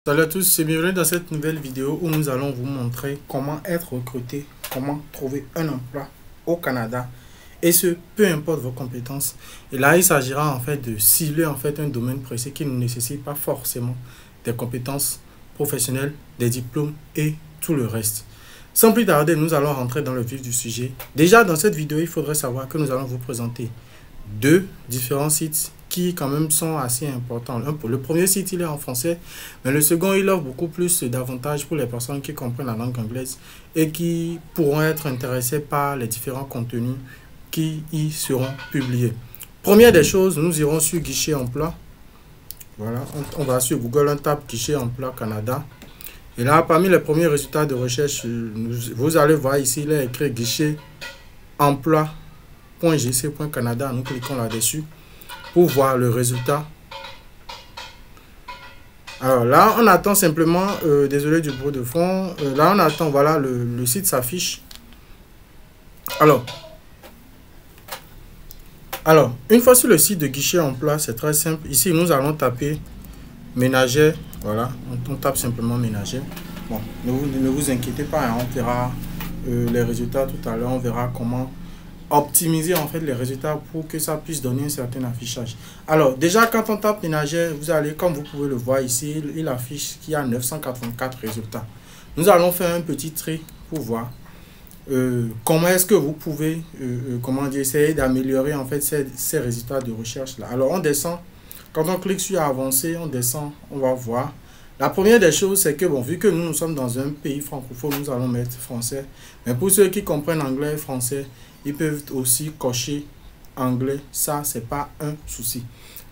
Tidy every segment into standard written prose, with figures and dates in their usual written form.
Salut à tous et bienvenue dans cette nouvelle vidéo où nous allons vous montrer comment être recruté, comment trouver un emploi au Canada et ce, peu importe vos compétences. Et là, il s'agira en fait de cibler en fait un domaine précis qui ne nécessite pas forcément des compétences professionnelles, des diplômes et tout le reste. Sans plus tarder, nous allons rentrer dans le vif du sujet. Déjà, dans cette vidéo, il faudrait savoir que nous allons vous présenter deux différents sites qui quand même sont assez importants. Le premier site, il est en français, mais le second, il offre beaucoup plus d'avantages pour les personnes qui comprennent la langue anglaise et qui pourront être intéressées par les différents contenus qui y seront publiés. Première des choses, nous irons sur Guichet Emploi. Voilà, on va sur Google, on tape Guichet Emploi Canada. Et là, parmi les premiers résultats de recherche, vous allez voir ici, il est écrit Guichet Emploi.gc.canada. Nous cliquons là-dessus pour voir le résultat. Alors là, on attend simplement, désolé du bruit de fond, là on attend, voilà, le site s'affiche. Alors, une fois sur le site de Guichet Emploi, c'est très simple. Ici, nous allons taper ménagère. Voilà, on tape simplement ménagère. Bon, ne vous inquiétez pas, hein, on verra les résultats tout à l'heure. On verra comment optimiser en fait les résultats pour que ça puisse donner un certain affichage. Alors, déjà, quand on tape ménagère, vous allez, comme vous pouvez le voir ici, il affiche qu'il y a 984 résultats. Nous allons faire un petit tri pour voir comment est-ce que vous pouvez essayer d'améliorer en fait ces résultats de recherche là. Alors, on descend. Quand on clique sur avancer, on descend, on va voir. La première des choses, c'est que, bon, vu que nous sommes dans un pays francophone, nous allons mettre français. Mais pour ceux qui comprennent anglais et français, ils peuvent aussi cocher anglais. Ça, c'est pas un souci.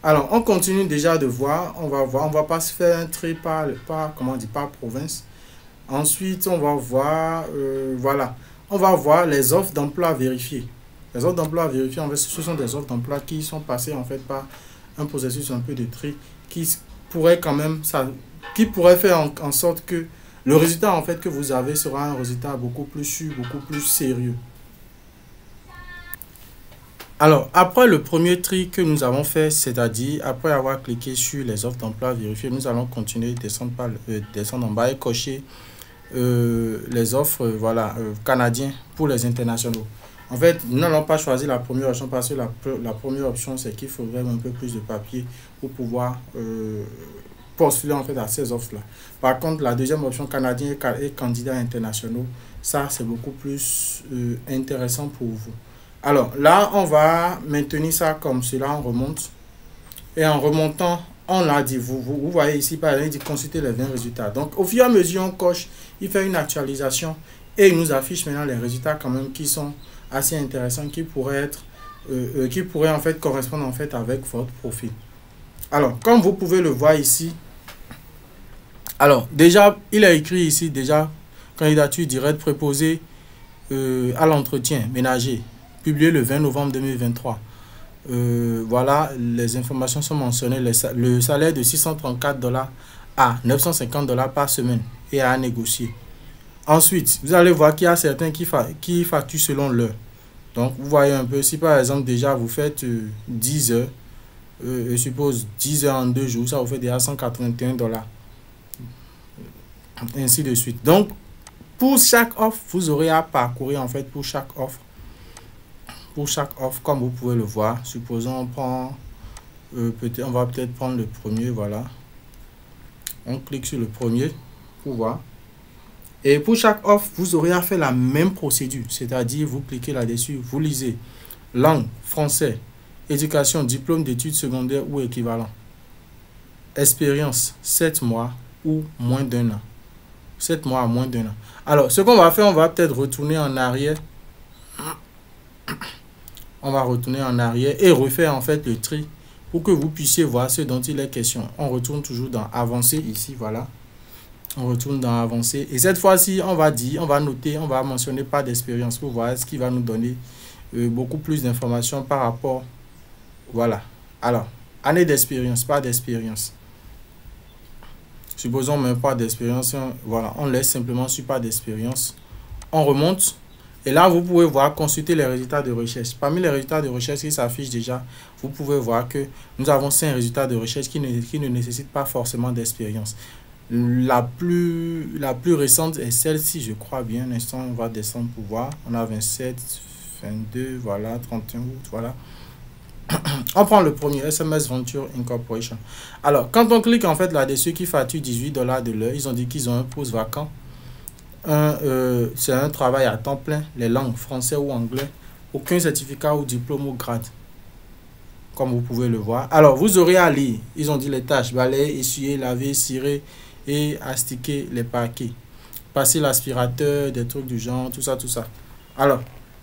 Alors, on continue déjà de voir. On va pas se faire un tri par province. Ensuite, on va voir, voilà. On va voir les offres d'emploi vérifiées. Les offres d'emploi vérifiées, en fait, ce sont des offres d'emploi qui sont passées, en fait, par un processus un peu de tri qui pourrait quand même, qui pourrait faire en sorte que le résultat, en fait, que vous avez sera un résultat beaucoup plus sûr, beaucoup plus sérieux. Alors, après le premier tri que nous avons fait, c'est-à-dire après avoir cliqué sur les offres d'emploi vérifiées, nous allons continuer de descendre en bas et cocher les offres canadiens pour les internationaux. En fait, nous n'allons pas choisir la première option parce que la première option, c'est qu'il faudrait un peu plus de papier pour pouvoir postuler en fait à ces offres-là. Par contre, la deuxième option, canadien et candidats internationaux, ça, c'est beaucoup plus intéressant pour vous. Alors là, on va maintenir ça comme cela, on remonte. Et en remontant, on l'a dit, vous voyez ici, par exemple, il dit consulter les 20 résultats. Donc, au fur et à mesure, on coche, il fait une actualisation et il nous affiche maintenant les résultats quand même qui sont assez intéressants, qui pourraient en fait correspondre en fait avec votre profil. Alors, comme vous pouvez le voir ici, alors déjà, il a écrit ici déjà candidature directe préposée à l'entretien ménager, publié le 20 novembre 2023. Voilà, les informations sont mentionnées. Le salaire de 634 $ à 950 $ par semaine et à négocier. Ensuite, vous allez voir qu'il y a certains qui facturent selon l'heure. Donc, vous voyez un peu, si par exemple déjà vous faites 10 heures, je suppose 10 heures en 2 jours, ça vous fait déjà 181 $. Ainsi de suite. Donc, pour chaque offre, vous aurez à parcourir en fait pour chaque offre. Pour chaque offre, comme vous pouvez le voir, supposons on prend, on va peut-être prendre le premier, voilà. On clique sur le premier pour voir. Et pour chaque offre, vous aurez à faire la même procédure, c'est-à-dire vous cliquez là-dessus, vous lisez langue, français, éducation, diplôme d'études secondaires ou équivalent. Expérience, 7 mois ou moins d'1 an. 7 mois à moins d'1 an. Alors, ce qu'on va faire, on va peut-être retourner en arrière. On va retourner en arrière et refaire en fait le tri pour que vous puissiez voir ce dont il est question. On retourne toujours dans avancer ici, voilà. On retourne dans avancer et cette fois-ci, on va noter, on va mentionner pas d'expérience pour voir ce qui va nous donner beaucoup plus d'informations par rapport, voilà. Alors, année d'expérience, pas d'expérience. Supposons même pas d'expérience, voilà, on laisse simplement sur pas d'expérience. On remonte. Et là, vous pouvez voir, consulter les résultats de recherche. Parmi les résultats de recherche qui s'affichent déjà, vous pouvez voir que nous avons 5 résultats de recherche qui ne nécessitent pas forcément d'expérience. La plus récente est celle-ci, je crois bien. Un instant, on va descendre pour voir. On a 27, 22, voilà, 31 août, voilà. On prend le premier, SMS Venture Incorporation. Alors, quand on clique en fait là-dessus, qui facture 18 $ de l'heure, ils ont dit qu'ils ont un poste vacant. C'est un travail à temps plein, les langues français ou anglais, aucun certificat ou diplôme ou grade, comme vous pouvez le voir. Alors, vous aurez à lire, ils ont dit les tâches, balayer, essuyer, laver, cirer et astiquer les paquets, passer l'aspirateur, des trucs du genre, tout ça, tout ça. Alors,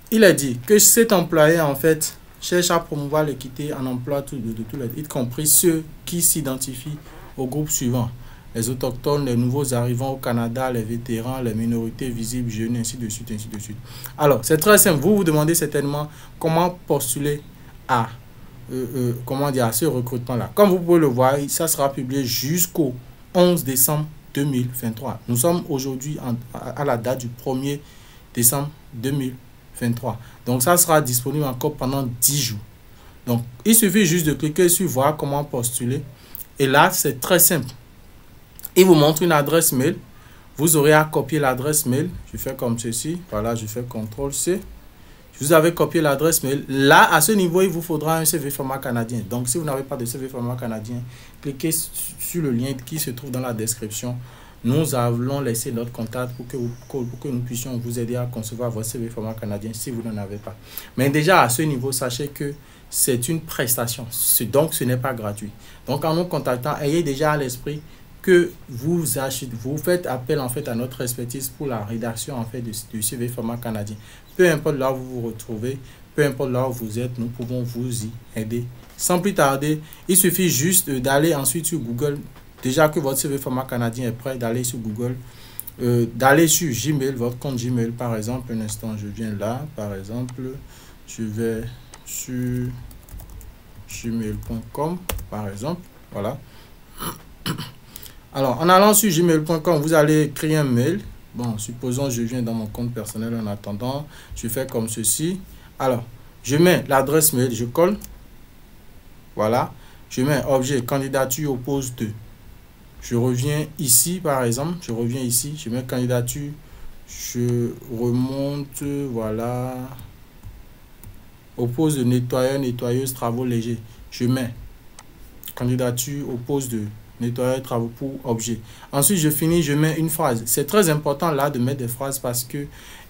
il a dit que cet employé, en fait, cherche à promouvoir l'équité en emploi de tous les, y compris ceux qui s'identifient au groupe suivant: les autochtones, les nouveaux arrivants au Canada, les vétérans, les minorités visibles, jeunes, ainsi de suite, ainsi de suite. Alors, c'est très simple. Vous vous demandez certainement comment postuler à, comment dire, à ce recrutement-là. Comme vous pouvez le voir, ça sera publié jusqu'au 11 décembre 2023. Nous sommes aujourd'hui à la date du 1er décembre 2023. Donc, ça sera disponible encore pendant 10 jours. Donc, il suffit juste de cliquer sur voir comment postuler. Et là, c'est très simple. Il vous montre une adresse mail. Vous aurez à copier l'adresse mail. Je fais comme ceci. Voilà, je fais CTRL-C. Vous avez copié l'adresse mail. Là, à ce niveau, il vous faudra un CV format canadien. Donc, si vous n'avez pas de CV format canadien, cliquez sur le lien qui se trouve dans la description. Nous allons laisser notre contact pour que nous puissions vous aider à concevoir votre CV format canadien si vous n'en avez pas. Mais déjà, à ce niveau, sachez que c'est une prestation. Donc, ce n'est pas gratuit. Donc, en nous contactant, ayez déjà à l'esprit que vous faites appel en fait à notre expertise pour la rédaction en fait du CV format canadien. Peu importe là où vous vous retrouvez, peu importe là où vous êtes, nous pouvons vous y aider. Sans plus tarder, il suffit juste d'aller ensuite sur Google. Déjà que votre CV format canadien est prêt, d'aller sur Google, d'aller sur Gmail, votre compte Gmail par exemple. Un instant, je viens là, par exemple, je vais sur gmail.com par exemple, voilà. Alors, en allant sur gmail.com, vous allez écrire un mail. Bon, supposons je viens dans mon compte personnel en attendant. Je fais comme ceci. Alors, je mets l'adresse mail, je colle. Voilà. Je mets objet, candidature au poste 2. Je reviens ici, par exemple. Je reviens ici. Je mets candidature. Je remonte, voilà. Au poste de nettoyeur, nettoyeuse, travaux légers. Je mets candidature au poste de nettoyer travaux pour objet. Ensuite, je finis, je mets une phrase. C'est très important là de mettre des phrases parce que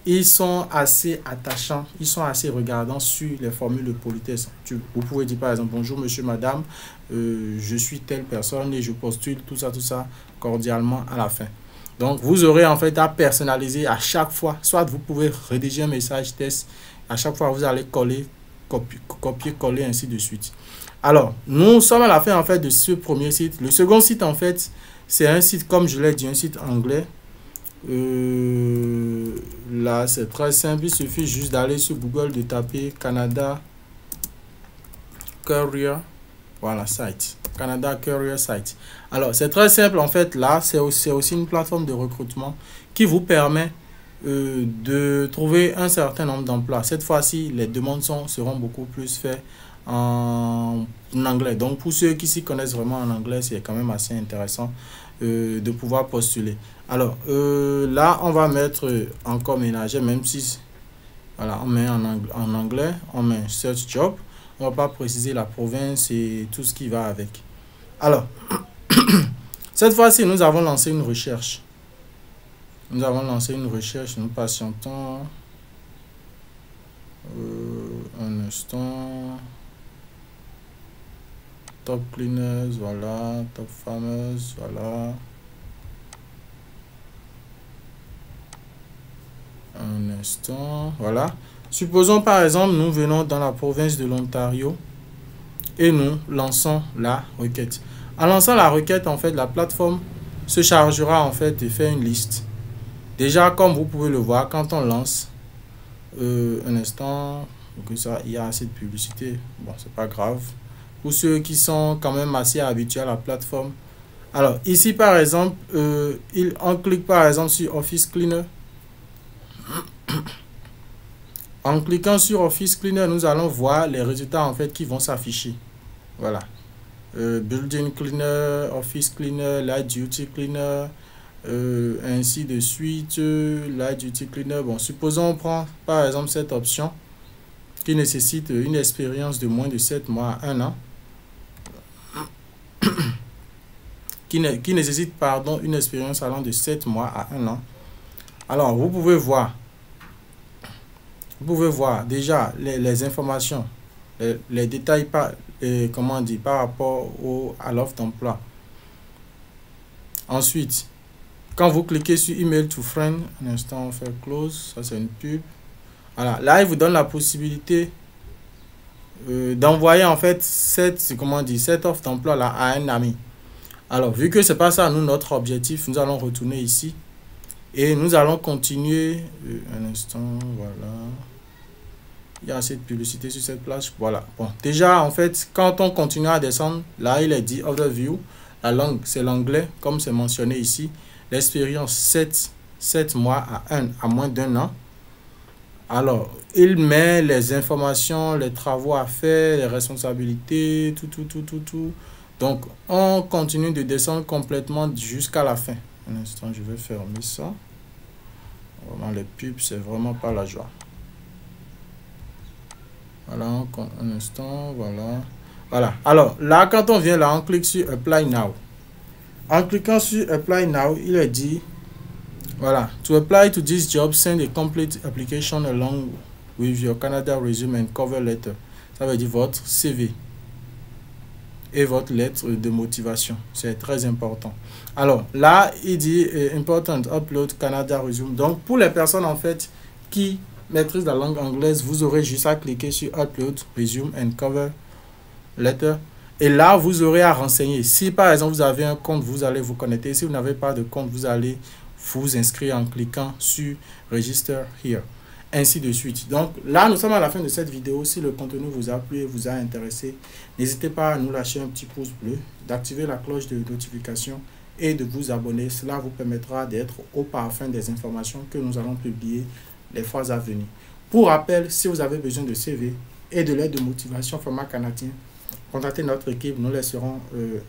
ils sont assez attachants, ils sont assez regardants sur les formules de politesse. Vous pouvez dire par exemple: bonjour monsieur, madame, je suis telle personne et je postule, tout ça cordialement à la fin. Donc, vous aurez en fait à personnaliser à chaque fois. Soit vous pouvez rédiger un message test. À chaque fois, vous allez coller, copier, coller, ainsi de suite. Alors, nous sommes à la fin en fait de ce premier site. Le second site en fait, c'est un site, comme je l'ai dit, un site anglais. Là, c'est très simple. Il suffit juste d'aller sur Google, de taper Canada Career, voilà, site. Canada Career Site. Alors, c'est très simple en fait. Là, c'est aussi une plateforme de recrutement qui vous permet de trouver un certain nombre d'emplois. Cette fois-ci, les demandes seront beaucoup plus faites en anglais. Donc, pour ceux qui s'y connaissent vraiment en anglais, c'est quand même assez intéressant de pouvoir postuler. Alors, là, on va mettre encore ménager, même si, voilà, on met en anglais, on met search job. On va pas préciser la province et tout ce qui va avec. Alors, cette fois-ci, nous avons lancé une recherche. Nous patientons un instant. Top cleaners, voilà. Top farmers, voilà. Un instant, voilà. Supposons par exemple, nous venons dans la province de l'Ontario et nous lançons la requête. En lançant la requête, en fait, la plateforme se chargera en fait de faire une liste. Déjà, comme vous pouvez le voir, quand on lance, un instant, il y a assez de publicité. Bon, c'est pas grave. Pour ceux qui sont quand même assez habitués à la plateforme. Alors, ici, par exemple, on clique par exemple sur Office Cleaner. En cliquant sur Office Cleaner, nous allons voir les résultats en fait qui vont s'afficher. Voilà. building cleaner, office cleaner, light duty cleaner, ainsi de suite, light duty cleaner. Bon, supposons on prend par exemple cette option qui nécessite une expérience de moins de 7 mois à 1 an. Qui nécessite, pardon, une expérience allant de 7 mois à 1 an. Alors, vous pouvez voir déjà les informations, les détails par rapport à l'offre d'emploi. Ensuite, quand vous cliquez sur Email to Friend, un instant, on fait close, ça c'est une pub. Voilà, là, il vous donne la possibilité d'envoyer en fait cette offre d'emploi là à un ami. Alors, vu que c'est pas ça, nous, notre objectif, nous allons retourner ici et nous allons continuer. Un instant, voilà. Il y a assez de publicité sur cette plage. Voilà. Bon, déjà, en fait, quand on continue à descendre, là, il est dit Overview. La langue, c'est l'anglais, comme c'est mentionné ici. L'expérience, 7 mois à moins d'1 an. Alors, il met les informations, les travaux à faire, les responsabilités, tout. Donc, on continue de descendre complètement jusqu'à la fin. Un instant, je vais fermer ça. Vraiment, les pubs, c'est vraiment pas la joie. Voilà, un instant, voilà. Voilà. Alors, là, quand on vient là, on clique sur Apply Now. En cliquant sur Apply Now, il est dit, voilà, to apply to this job, send a complete application along with your Canada resume and cover letter. Ça veut dire votre CV et votre lettre de motivation. C'est très important. Alors là, il dit important upload Canada resume. Donc pour les personnes en fait qui maîtrisent la langue anglaise, vous aurez juste à cliquer sur upload resume and cover letter. Et là, vous aurez à renseigner. Si par exemple vous avez un compte, vous allez vous connecter. Si vous n'avez pas de compte, vous allez vous inscrire en cliquant sur Register Here. Ainsi de suite. Donc là, nous sommes à la fin de cette vidéo. Si le contenu vous a plu et vous a intéressé, n'hésitez pas à nous lâcher un petit pouce bleu, d'activer la cloche de notification et de vous abonner. Cela vous permettra d'être au parfum des informations que nous allons publier les fois à venir. Pour rappel, si vous avez besoin de CV et de l'aide de motivation format canadien, contactez notre équipe. Nous laisserons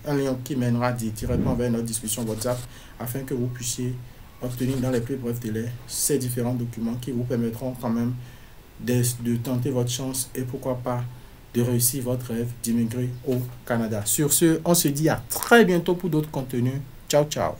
un lien qui mènera directement vers notre discussion WhatsApp afin que vous puissiez obtenir dans les plus brefs délais ces différents documents qui vous permettront quand même de tenter votre chance et pourquoi pas de réussir votre rêve d'immigrer au Canada. Sur ce, on se dit à très bientôt pour d'autres contenus. Ciao, ciao.